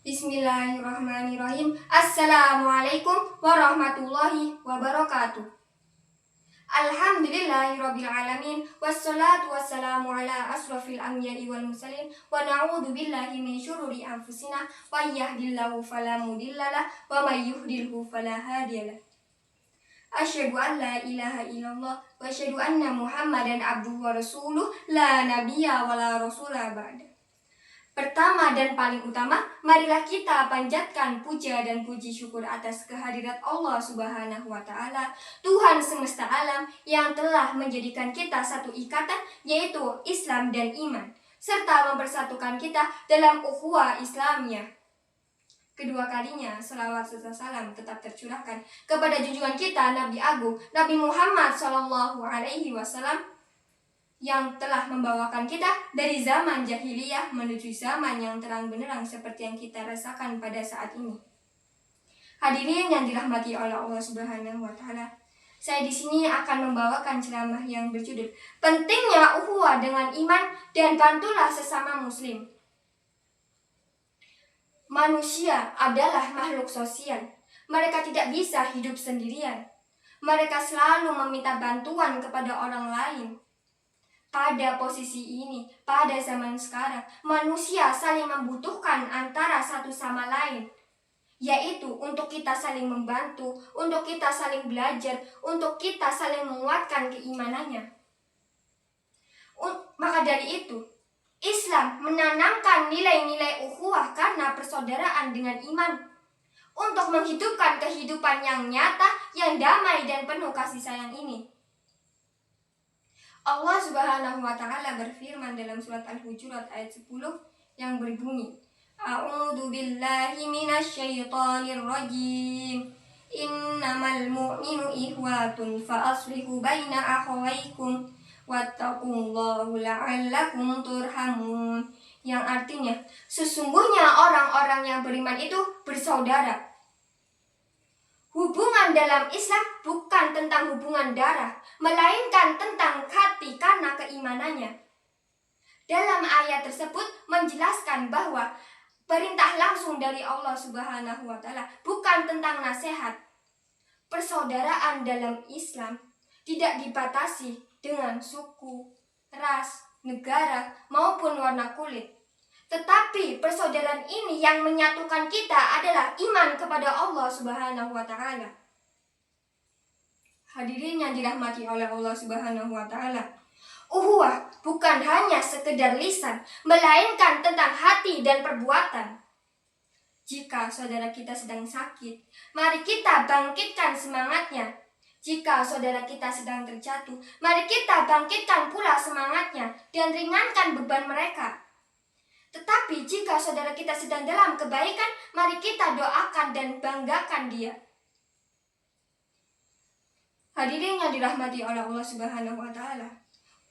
Bismillahirrahmanirrahim. Assalamualaikum warahmatullahi wabarakatuh. Alhamdulillahirabbil alamin wassalatu wassalamu ala asrofil anbiya'i wal mursalin wa na'udzu billahi min syururi anfusina wa yahdihillahu fala mudhillalah wa may yudhlilhu fala hadiyalah. Asyhadu an la ilaha illallah wa asyhadu anna Muhammadan abduhu wa rasuluh la nabiyya wa la rasula ba'da. Pertama dan paling utama, marilah kita panjatkan puja dan puji syukur atas kehadirat Allah Subhanahu wa Ta'ala, Tuhan semesta alam yang telah menjadikan kita satu ikatan, yaitu Islam dan iman, serta mempersatukan kita dalam ukhuwah Islamiyah. Kedua kalinya, selawat serta salam tetap tercurahkan kepada junjungan kita Nabi Agung Nabi Muhammad SAW, yang telah membawakan kita dari zaman jahiliyah menuju zaman yang terang benderang seperti yang kita rasakan pada saat ini. Hadirin yang dirahmati oleh Allah Subhanahu wa Ta'ala, saya di sini akan membawakan ceramah yang berjudul Pentingnya Ukhuwah dengan Iman dan Bantulah Sesama Muslim. Manusia adalah makhluk sosial. Mereka tidak bisa hidup sendirian. Mereka selalu meminta bantuan kepada orang lain. Pada posisi ini, pada zaman sekarang, manusia saling membutuhkan antara satu sama lain, yaitu untuk kita saling membantu, untuk kita saling belajar, untuk kita saling menguatkan keimanannya. Maka dari itu, Islam menanamkan nilai-nilai ukhuwah karena persaudaraan dengan iman, untuk menghidupkan kehidupan yang nyata, yang damai dan penuh kasih sayang ini. Allah Subhanahu wa Ta'ala berfirman dalam surat Al-Hujurat ayat 10 yang berbunyi, A'udzu billahi minasyaitonir rajim. Innamal mu'minu ikhwatun fa aslihu baina akhawaykum wattaqullaha la'allakum turhamun. Yang artinya, sesungguhnya orang-orang yang beriman itu bersaudara. Hubungan dalam Islam bukan tentang hubungan darah, melainkan tentang hati karena keimanannya. Dalam ayat tersebut menjelaskan bahwa perintah langsung dari Allah Subhanahu wa Ta'ala bukan tentang nasihat. Persaudaraan dalam Islam tidak dibatasi dengan suku, ras, negara, maupun warna kulit. Tetapi persaudaraan ini yang menyatukan kita adalah iman kepada Allah Subhanahu wa Ta'ala. Hadirin yang dirahmati oleh Allah Subhanahu wa Ta'ala, ukhuwah bukan hanya sekedar lisan, melainkan tentang hati dan perbuatan. Jika saudara kita sedang sakit, mari kita bangkitkan semangatnya. Jika saudara kita sedang terjatuh, mari kita bangkitkan pula semangatnya dan ringankan beban mereka. Tetapi jika saudara kita sedang dalam kebaikan, mari kita doakan dan banggakan dia. Hadirin yang dirahmati oleh Allah Subhanahu wa Ta'ala,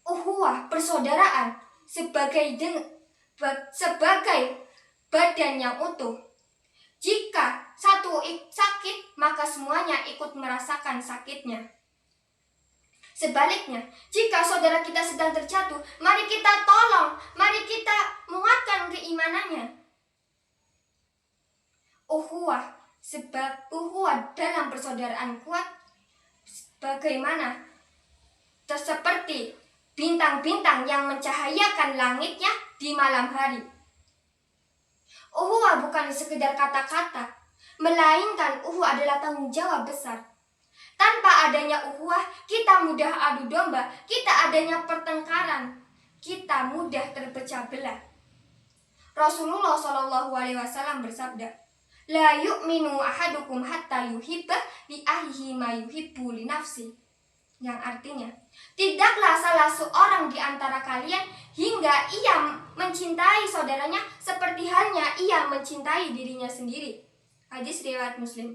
ukhuwah persaudaraan sebagai badan yang utuh. Jika satu sakit, maka semuanya ikut merasakan sakitnya. Sebaliknya, jika saudara kita sedang terjatuh, mari kita tolong, mari kita menguatkan keimanannya. Ukhuwah dalam persaudaraan kuat bagaimana? Seperti bintang-bintang yang mencahayakan langitnya di malam hari. Ukhuwah bukan sekedar kata-kata, melainkan ukhuwah adalah tanggung jawab besar. Tanpa adanya ukhuwah, kita mudah adu domba, kita adanya pertengkaran, kita mudah terpecah belah. Rasulullah SAW bersabda, La yu'minu ahadukum hatta yuhibba li ahlihi ma yuhibbu li nafsi. Yang artinya, tidaklah salah seorang di antara kalian hingga ia mencintai saudaranya seperti halnya ia mencintai dirinya sendiri. Hadis riwayat Muslim.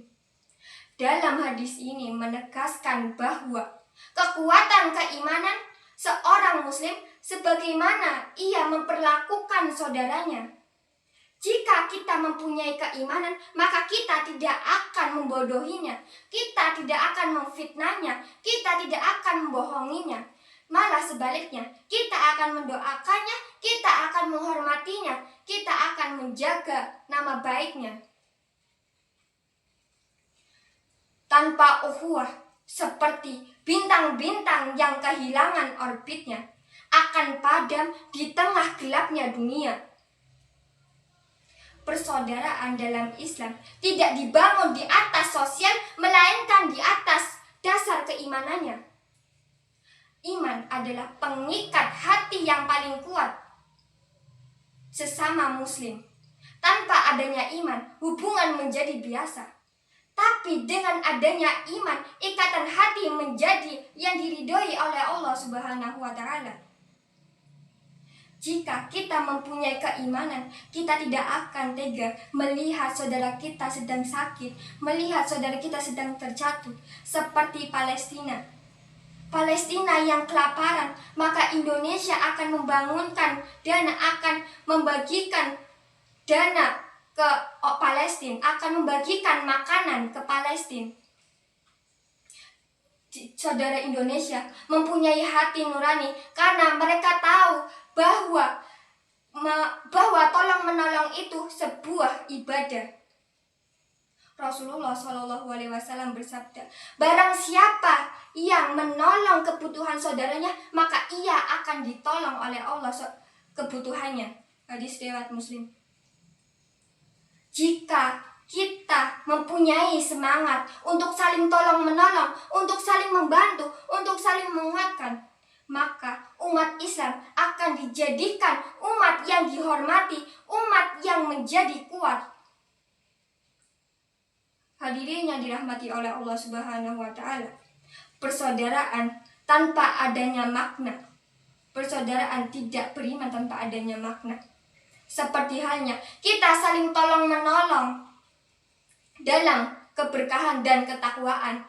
Dalam hadis ini menegaskan bahwa kekuatan keimanan seorang muslim sebagaimana ia memperlakukan saudaranya. Jika kita mempunyai keimanan, maka kita tidak akan membodohinya, kita tidak akan memfitnahnya, kita tidak akan membohonginya. Malah sebaliknya, kita akan mendoakannya, kita akan menghormatinya, kita akan menjaga nama baiknya. Tanpa ukhuwah, seperti bintang-bintang yang kehilangan orbitnya, akan padam di tengah gelapnya dunia. Persaudaraan dalam Islam tidak dibangun di atas sosial, melainkan di atas dasar keimanannya. Iman adalah pengikat hati yang paling kuat sesama muslim. Tanpa adanya iman, hubungan menjadi biasa. Tapi dengan adanya iman, ikatan hati menjadi yang diridhoi oleh Allah Subhanahu wa Ta'ala. Jika kita mempunyai keimanan, kita tidak akan tega melihat saudara kita sedang sakit, melihat saudara kita sedang terjatuh, seperti Palestina. Palestina yang kelaparan, maka Indonesia akan membangunkan dana, akan membagikan dana ke Palestina, akan membagikan makanan ke Palestina. Saudara Indonesia mempunyai hati nurani karena mereka tahu bahwa tolong menolong itu sebuah ibadah. Rasulullah SAW bersabda, barang siapa yang menolong kebutuhan saudaranya, maka ia akan ditolong oleh Allah kebutuhannya. Hadis riwayat Muslim. Jika kita mempunyai semangat untuk saling tolong menolong, untuk saling membantu, untuk saling menguatkan, maka umat Islam akan dijadikan umat yang dihormati, umat yang menjadi kuat. Hadirin yang dirahmati oleh Allah Subhanahu wa Ta'ala, persaudaraan tanpa adanya makna, persaudaraan tidak beriman tanpa adanya makna. Seperti halnya kita saling tolong menolong dalam keberkahan dan ketakwaan.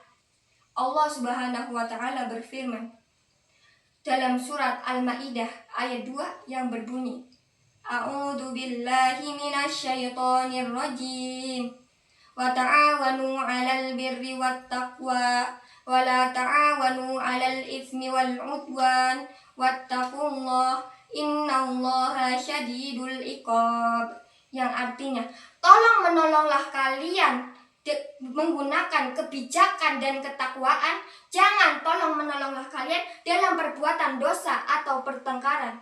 Allah Subhanahu wa Ta'ala berfirman dalam surat Al-Maidah ayat 2 yang berbunyi, A'udzu billahi minasyaitonir rajim. Wa ta'awanu 'alal birri wat taqwa wa la ta'awanu 'alal itsmi wal 'udwan wattaqullaha innallaha syadidul iqab. Yang artinya, tolong menolonglah kalian menggunakan kebijakan dan ketakwaan. Jangan tolong menolonglah kalian dalam perbuatan dosa atau pertengkaran.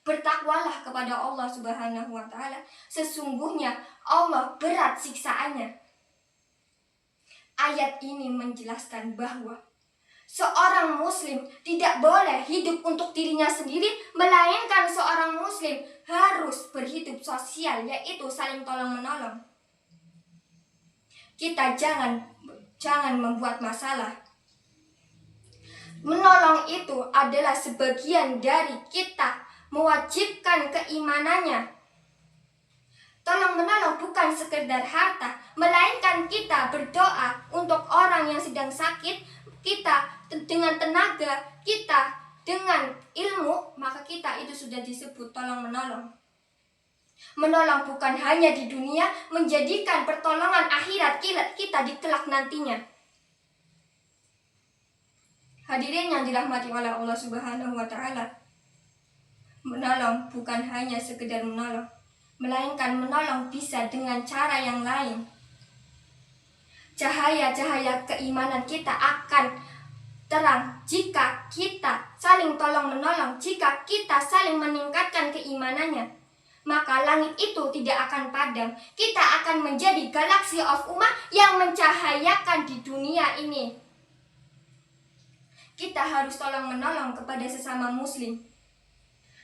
Bertakwalah kepada Allah Subhanahu wa Ta'ala. Sesungguhnya Allah berat siksaannya. Ayat ini menjelaskan bahwa seorang muslim tidak boleh hidup untuk dirinya sendiri, melainkan seorang muslim harus berhidup sosial, yaitu saling tolong-menolong. Kita jangan membuat masalah. Menolong itu adalah sebagian dari kita mewajibkan keimanannya. Tolong-menolong bukan sekedar harta, melainkan kita berdoa untuk orang yang sedang sakit, kita dengan tenaga, kita dengan ilmu, maka kita itu sudah disebut tolong-menolong. Menolong bukan hanya di dunia, menjadikan pertolongan akhirat kita di kelak nantinya. Hadirin yang dirahmati oleh Allah Subhanahu wa Ta'ala, menolong bukan hanya sekedar menolong, melainkan menolong bisa dengan cara yang lain. Cahaya-cahaya keimanan kita akan terang jika kita saling tolong-menolong, jika kita saling meningkatkan keimanannya. Maka langit itu tidak akan padam. Kita akan menjadi galaksi of ummah yang mencahayakan di dunia ini. Kita harus tolong-menolong kepada sesama muslim.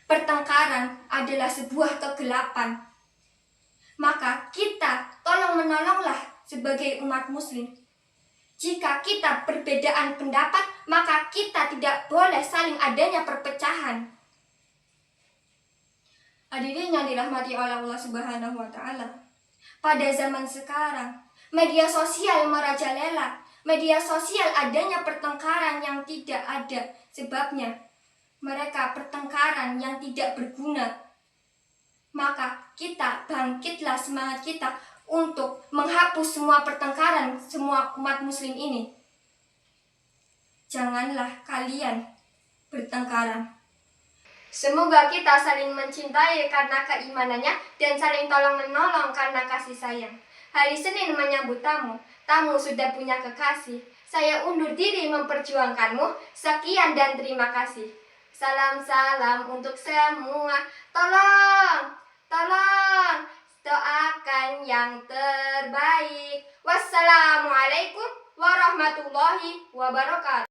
Pertengkaran adalah sebuah kegelapan. Maka kita tolong-menolonglah sebagai umat muslim. Jika kita perbedaan pendapat, maka kita tidak boleh saling adanya perpecahan. Hadirin yang dirahmati oleh Allah Subhanahu wa Ta'ala, pada zaman sekarang media sosial merajalela. Media sosial adanya pertengkaran yang tidak ada sebabnya. mereka pertengkaran yang tidak berguna, maka kita bangkitlah semangat kita untuk menghapus semua pertengkaran semua umat muslim ini. Janganlah kalian bertengkaran. Semoga kita saling mencintai karena keimanannya dan saling tolong-menolong karena kasih sayang. Hari Senin menyambut tamu, tamu sudah punya kekasih. Saya undur diri memperjuangkanmu. Sekian dan terima kasih. Salam-salam untuk semua. Tolong doakan yang terbaik. Wassalamualaikum warahmatullahi wabarakatuh.